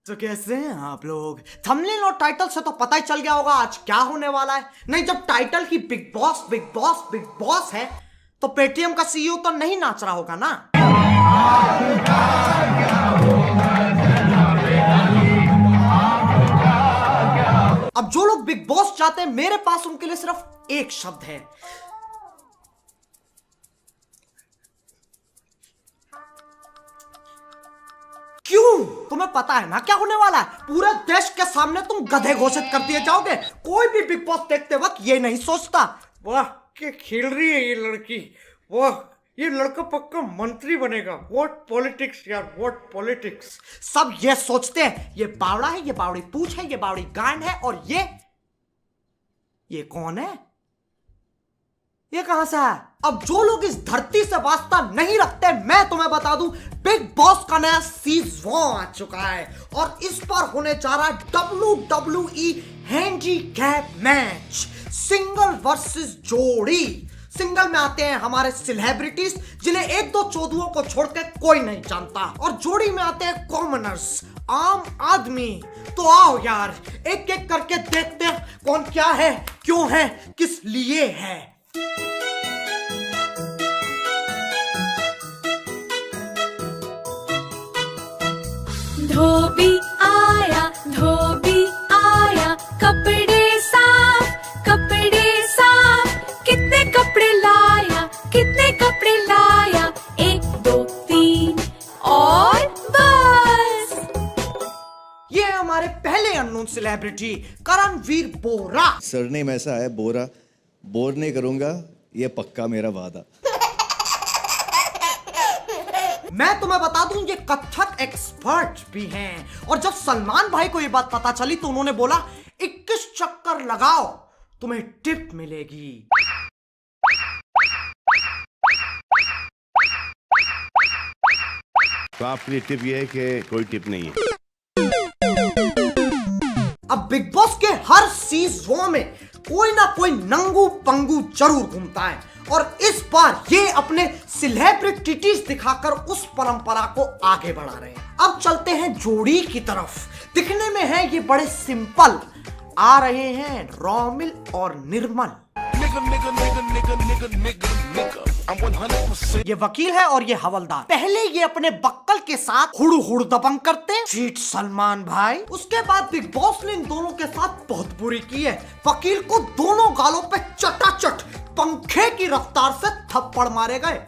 तो कैसे हैं आप लोग? थंबनेल और टाइटल से तो पता ही चल गया होगा आज क्या होने वाला है। नहीं, जब टाइटल ही Bigg Boss Bigg Boss Bigg Boss है तो पेटीएम का सीईओ तो नहीं नाच रहा होगा ना। अब जो लोग बिग बॉस चाहते हैं मेरे पास उनके लिए सिर्फ एक शब्द है, क्यों? तुम्हें पता है ना क्या होने वाला है? पूरे देश के सामने तुम गधे घोषित कर दिए जाओगे। कोई भी बिग बॉस देखते वक्त ये नहीं सोचता वाह क्या खेल रही है ये लड़की, वाह ये लड़का पक्का मंत्री बनेगा, व्हाट पॉलिटिक्स यार, व्हाट पॉलिटिक्स। सब ये सोचते हैं ये बावड़ा है, ये बावड़ी पूंछ है, ये बावड़ी गांड है, और ये कौन है? ये कहां से है? अब जो लोग इस धरती से वास्ता नहीं रखते, मैं तुम्हें बता दूं बिग बॉस का नया सीजन आ चुका है और इस पर होने जा रहा है WWE handicap match, single versus जोड़ी। सिंगल में आते हैं हमारे सेलिब्रिटीज जिन्हें एक दो चोदुओं को छोड़कर कोई नहीं जानता, और जोड़ी में आते हैं कॉमनर्स, आम आदमी। तो आओ यार एक एक करके देखते हैं कौन क्या है, क्यों है, किस लिए है। धोबी आया कपड़े साफ कितने कपड़े लाया 1 2 3 और बस। ये है हमारे पहले अननोन सेलिब्रिटी करणवीर बोरा। सरनेम ऐसा है बोरा, बोर नहीं करूंगा ये पक्का मेरा वादा। मैं तुम्हें बता दूं ये कथक एक्सपर्ट भी हैं, और जब सलमान भाई को ये बात पता चली तो उन्होंने बोला 21 चक्कर लगाओ तुम्हें टिप मिलेगी। तो आपके लिए टिप ये है कि कोई टिप नहीं है। अब बिग बॉस के हर सीजन में कोई ना कोई नंगू पंगू जरूर घूमता है, और इस बार ये अपने सेलिब्रिटीज दिखाकर उस परंपरा को आगे बढ़ा रहे हैं। अब चलते हैं जोड़ी की तरफ। दिखने में है ये बड़े सिंपल, आ रहे हैं रोमिल और निर्मल। ये वकील है और ये हवलदार। पहले ये अपने बक्कल के साथ हुड़ दबंग करते, चीट सलमान भाई। उसके बाद बिग बॉस ने इन दोनों के साथ बहुत बुरी की है। वकील को दोनों गालों पे चटाचट पंखे की रफ्तार से थप्पड़ मारे गए।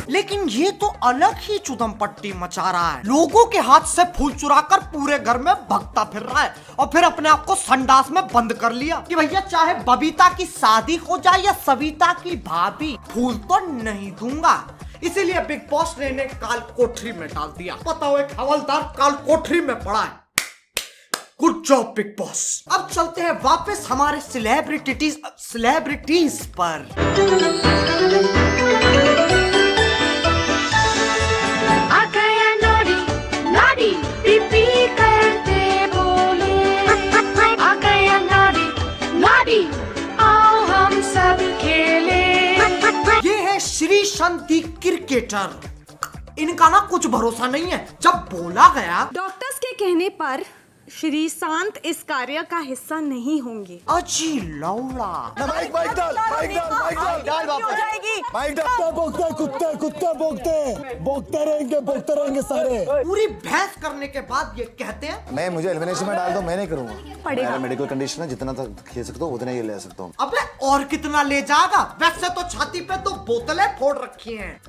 लेकिन ये तो अलग ही चुदम पट्टी मचा रहा है। लोगों के हाथ से फूल चुराकर पूरे घर में भगता फिर रहा है, और फिर अपने आप को संडास में बंद कर लिया कि भैया चाहे बबीता की शादी हो जाए या सविता की भाभी, फूल तो नहीं दूंगा। इसीलिए बिग बॉस ने इन्हें काल कोठरी में डाल दिया। पता हो एक हवलदार काल कोठरी में पड़ा है। Good job big boss. अब चलते हैं वापस हमारे सेलिब्रिटीज पर। श्री शांति क्रिकेटर, इनका ना कुछ भरोसा नहीं है। जब बोला गया डॉक्टर्स के कहने पर श्री शांत इस कार्य का हिस्सा नहीं होंगे। अजी लौड़ा माइक डाल भोंकते रहेंगे सारे। पूरी बहस करने के बाद ये कहते हैं मैं मुझे एलिमिनेशन में डाल दो, मैं नहीं करूंगा। मेरा मेडिकल कंडीशन है, जितना तक खेल सकता हूँ उतना ही ले सकता हूँ। अबे और कितना ले जाएगा? वैसे तो छाती पे 2 बोतलें फोड़ रखी हैं,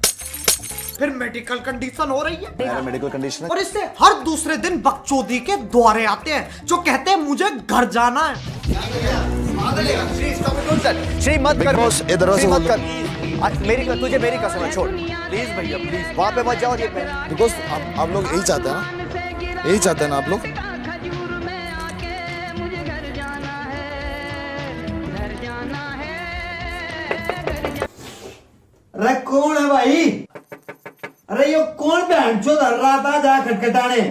फिर मेडिकल कंडीशन हो रही है। मेरा मेडिकल कंडीशन है। और इससे हर दूसरे दिन बकचोदी के द्वारे आते हैं जो कहते हैं मुझे घर जाना है। श्री मत कर बॉस, इधर से मत कर। तुझे मेरी कसम है, छोड़ प्लीज भैया प्लीज, वहाँ पे मत जाओ। बिकॉज आप लोग यही चाहते हैं ना, यही चाहते हैं ना आप लोग। अरे कौन है भाई? अरे ये कौन बहन चो धर रहा था जा खटखटाने?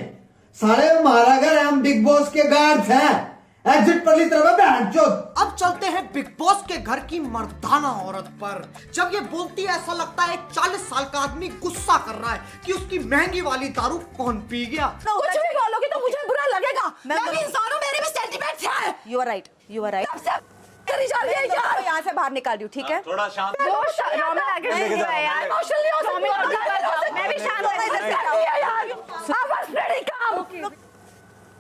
साले हमारा घर है, हम बिग बॉस के गार्ड्स हैं। एग्जिट पर ली तरफ बहन चो। अब चलते हैं बिग बॉस के घर की मर्दाना औरत पर। जब ये बोलती है ऐसा लगता है एक 40 साल का आदमी गुस्सा कर रहा है कि उसकी महंगी वाली दारू कौन पी गया। कुछ भी बोलोगे तो मुझे बुरा लगेगा। मैं भी इंसान हूं, मेरे भी सेंटीमेंट्स हैं। You are right. You are right. करी जा रही है यार। यहाँ से बाहर निकाल रही हूँ, ठीक है? थोड़ा शांत। नॉर्मल आगे नहीं है यार। इमोशनली हो सकती हूँ। मैं भी शांत हूँ यार। आप बस रेडी काम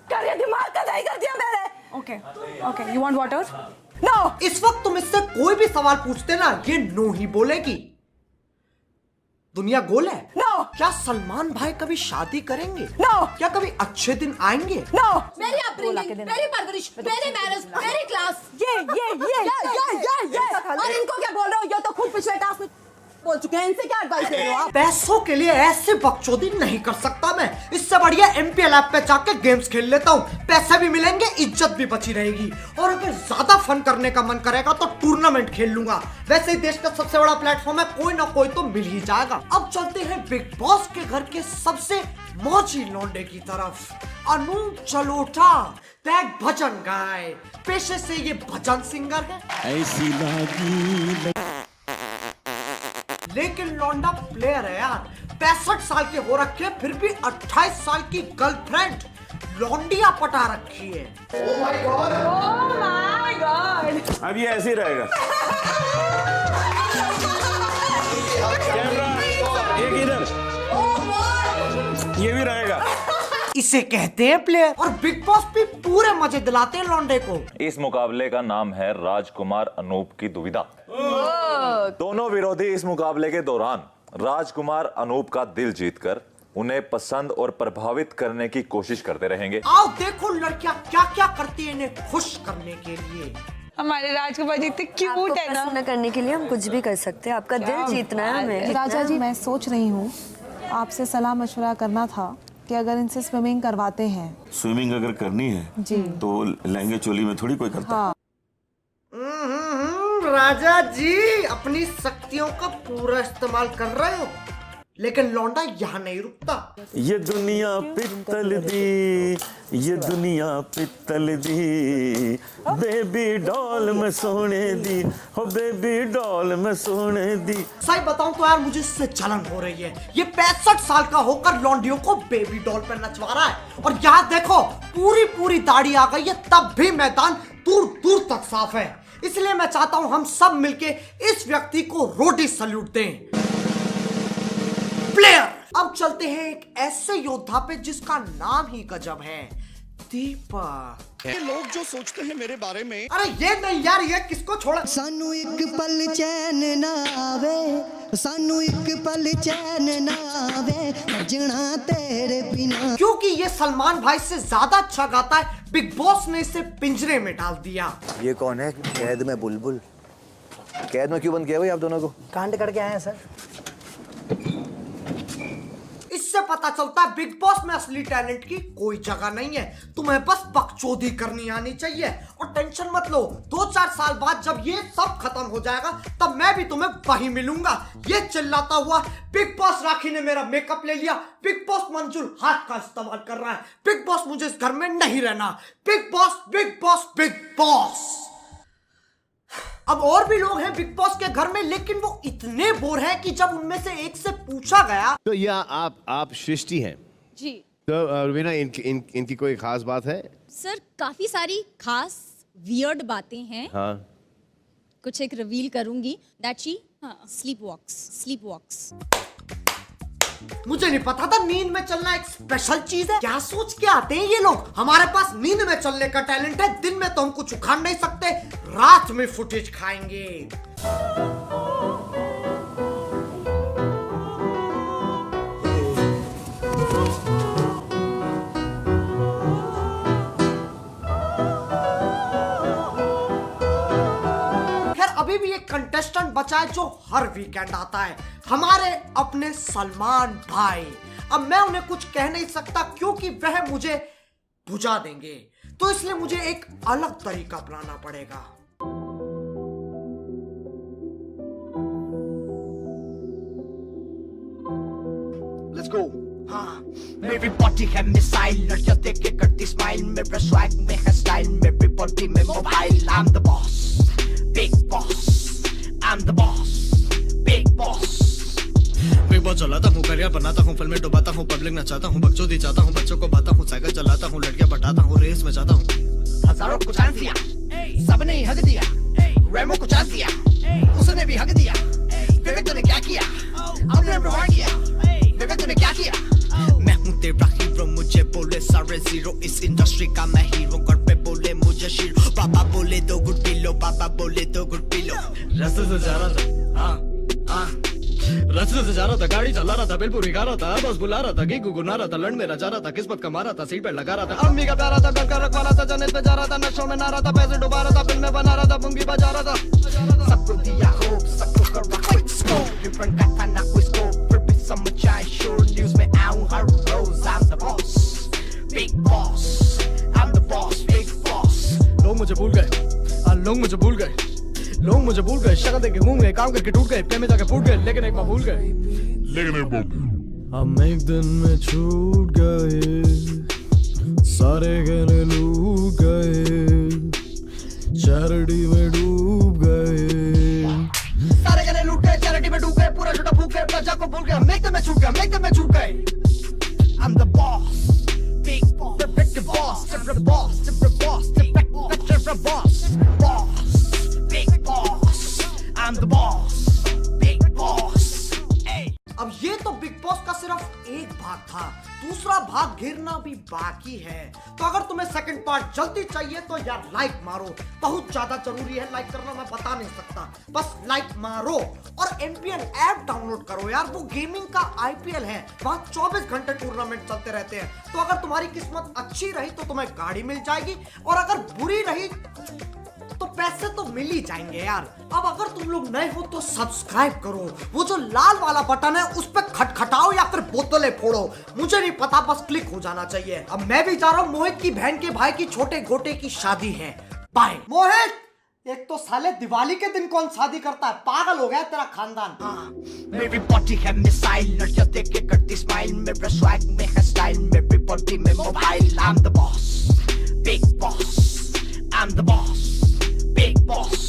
करिए, दिमाग का नहीं कर दिया मैंने। Okay. Okay. You want water? No. इस वक्त तुम इससे कोई भी सवाल पूछते ना, ये नो ही बोलेगी। दुनिया गोल है। No. क्या सलमान भाई कभी शादी करेंगे? No. क्या कभी अच्छे दिन आएंगे? No. मेरी अपब्रिंगिंग, मेरी परवरिश, मेरी मैरिज, मेरी क्लास। ये और इनको क्या बोल रहे हो? ये तो खुद पिछले टास्क में बोल चुके हैं। इनसे क्या एडवाइस दे रहे हो आप? पैसों के लिए ऐसे बकचोदी नहीं कर सकता मैं। इससे बढ़िया MPL ऐप पे जाके गेम्स खेल लेता हूँ। पैसे भी मिलेंगे, इज्जत भी बची रहेगी। और अगर ज्यादा फन करने का मन करेगा तो टूर्नामेंट खेल लूंगा। वैसे ही देश का सबसे बड़ा प्लेटफॉर्म है, कोई ना कोई तो मिल ही जाएगा। अब चलते हैं बिग बॉस के घर के सबसे मौजी लौंडे की तरफ। अनूप जलोटा, दैट भजन गाय। पेशे से ये भजन सिंगर है, ऐसी लागी लेकिन लौंडा प्लेयर है यार। 65 साल के हो रखे, फिर भी 28 साल की गर्लफ्रेंड लौंडिया पटा रखी है। अब ये ऐसे ही रहेगा। कैमरा एक इधर, ये भी रहेगा। इसे कहते हैं प्लेयर। और बिग बॉस भी पूरे मजे दिलाते हैं लौंडे को। इस मुकाबले का नाम है राजकुमार अनूप की दुविधा। दोनों विरोधी इस मुकाबले के दौरान राजकुमार अनूप का दिल जीतकर उन्हें पसंद और प्रभावित करने की कोशिश करते रहेंगे। आओ देखो लड़कियां क्या क्या करती है इन्हें खुश करने के लिए। हमारे राजकुमार जी इतने क्यूट है ना। प्रसन्न करने के लिए हम कुछ भी कर सकते हैं। आपका दिल जीतना है हमें। राजा जी, मैं सोच रही हूँ आपसे सलाह मशवरा करना था कि अगर इनसे स्विमिंग करवाते हैं। स्विमिंग अगर करनी है जी तो लहंगे चोली में थोड़ी कोई करता। हाँ। राजा जी अपनी शक्तियों का पूरा इस्तेमाल कर रहे हो, लेकिन लौंडा यहाँ नहीं रुकता। ये दुनिया पित्तल दी, ये दुनिया पित्तल दी, बेबी डॉल में सोने दी, हो बेबी डॉल में सोने दी। सही बताऊं तो यार मुझे इससे जलन हो रही है। ये 65 साल का होकर लौंडियों को बेबी डॉल पर नचवा रहा है। और यहाँ देखो पूरी दाढ़ी आ गई है, तब भी मैदान दूर दूर तक साफ है। इसलिए मैं चाहता हूं हम सब मिलके इस व्यक्ति को रोटी सल्यूट दें। प्लेयर। अब चलते हैं एक ऐसे योद्धा पे जिसका नाम ही गजब है, दीपक। ये लोग जो सोचते हैं मेरे बारे में। अरे ये नहीं यार, ये किसको छोड़ा। सानू एक पल चैन ना आवे, सानू एक पल चैन ना आवे, जना तेरे बिना। क्योंकि ये सलमान भाई से ज्यादा अच्छा गाता है, बिग बॉस ने इसे पिंजरे में डाल दिया। ये कौन है? कैद में बुलबुल। कैद में क्यों बंद किया भाई आप दोनों को? कांड करके आए हैं सर। इससे पता चलता है बिग बॉस में असली टैलेंट की कोई जगह नहीं है। तुम्हें बस बकचोदी करनी आनी चाहिए। और टेंशन मत लो, 2-4 साल बाद जब ये सब खत्म हो जाएगा तब मैं भी तुम्हें वही मिलूंगा। ये चिल्लाता हुआ बिग बॉस राखी ने मेरा मेकअप ले लिया, बिग बॉस मंजुल हाथ का इस्तेमाल कर रहा है, बिग बॉस मुझे इस घर में नहीं रहना, big Boss Bigg Boss Bigg boss. अब और भी लोग हैं बिग बॉस के घर में, लेकिन वो इतने बोर हैं कि जब उनमें से एक से पूछा गया तो या आप सृष्टि हैं जी तो रुबीना, इनकी कोई खास बात है? सर, काफी सारी खास वियर्ड बातें हैं। हाँ, कुछ एक रिवील करूंगी। दैट शी स्लीप वॉक्स। मुझे नहीं पता था नींद में चलना एक स्पेशल चीज है। क्या सोच के आते हैं ये लोग। हमारे पास नींद में चलने का टैलेंट है। दिन में तो हम कुछ उखाड़ नहीं सकते, रात में फुटेज खाएंगे। अभी भी एक कंटेस्टेंट बचा है जो हर वीकेंड आता है, हमारे अपने सलमान भाई। अब मैं उन्हें कुछ कह नहीं सकता क्योंकि वह मुझे बुझा देंगे, तो इसलिए मुझे एक अलग तरीका अपनाना पड़ेगा। Let's go. हाँ मेरी बॉडी है मिसाइल, लड़कियां देख के करती स्माइल, मेरा स्वैग में है स्टाइल, मेरी बॉडी में mobile. I'm the boss, big boss, I'm the boss, big boss। Big boss चलाता हूँ, करियर बनाता हूँ, फिल्में डुबाता हूँ, पब्लिक नचाता हूँ, बकचोदी चाहता हूँ, बच्चों को बाता हूँ, साइकिल चलाता हूँ, लड़कियां पटाता हूँ, रेस में जाता हूँ। हजारों को चांस दिया, सबने ही हक दिया, रेमो को चांस दिया, उसने भी हक दिया। विवेक तूने क्या किया? आपने प्रमाण किया। विवेक तूने क्या किया? मैं हूँ तेरा हीरो, मुझे बोले सारे जीरो, इस इंडस्ट्री का मैं हीरो, घर पे बोले मुझे शीरो, पापा बोले दो गुड पी लो, पापा बोले दो गुड पी लो। रास्ते से जा रहा था, रास्ते से जा रहा था, गाड़ी चला रहा था, बिल पूरी खा रहा था, बस बुला रहा था, की गुनगुना रहा था, लंड मेरा जा रहा था, किस्मत कमा रहा था, सीट पे लगा रहा था, अम्मी का प्यारा था, घर का रखवाला था, जन्नत पे जा रहा था, नशों में ना रहा था, पैसे डुबा रहा था, फिल्म में बना रहा था, पुंगी बजा रहा था। सबको दिया होप, सबको करा क्विक स्कोप, डिफरेंट का था ना कोई स्कोप, फिर भी समझ आए शोर, न्यूज़ में आऊं हर रोज। I'm the boss, big boss, I'm the boss, big boss। लोग मुझे भूल गए, लोग मुझे भूल गए, लोग मुझे भूल गए, शक्ल देख के घूम गए, काम करके टूट गए, प्रेम में जाके फूट गए, लेकिन एक बार भूल गए, हम एक दिन में छूट गए, सारे गहने लूट गए, चैरिटी में डूब गए, सारे गहने लूट गए, चैरिटी में डूब गए, पूरा झूठा फूक गए, प्रजा को भूल गए, मेक में छूट गए, मेक में छूट गए। I'm the boss, big boss, the boss, the boss, the boss, the boss, boss, big boss, I'm the boss, big boss। अब ये तो बिग बॉस का सिर्फ एक भाग था, दूसरा भाग घिरना भी बाकी है। तो अगर तुम्हें सेकंड पार्ट जल्दी चाहिए तो यार लाइक मारो, बहुत ज्यादा जरूरी है लाइक करना, मैं बता नहीं सकता, बस लाइक मारो। और एमपीएल ऐप डाउनलोड करो यार, वो गेमिंग का आईपीएल है, वहां 24 घंटे टूर्नामेंट चलते रहते हैं। तो अगर तुम्हारी किस्मत अच्छी रही तो तुम्हें गाड़ी मिल जाएगी, और अगर बुरी रही तो पैसे तो मिल ही जाएंगे यार। अब अगर तुम लोग नए हो तो सब्सक्राइब करो, वो जो लाल वाला बटन है उस पर खटखटाओ या फिर बोतलें फोड़ो, मुझे नहीं पता, बस क्लिक हो जाना चाहिए। अब मैं भी जा रहा हूँ, मोहित की बहन के भाई की छोटे गोटे की शादी है, बाय। मोहित, एक तो साले दिवाली के दिन कौन शादी करता है, पागल हो गया तेरा खानदान। मेरी बॉडी है मिसाइल, लड़कियां देख के करती स्माइल, मेरा स्वैग में है स्टाइल, मेरी बॉडी में mobile. I'm the boss, big boss, I'm the boss, big boss।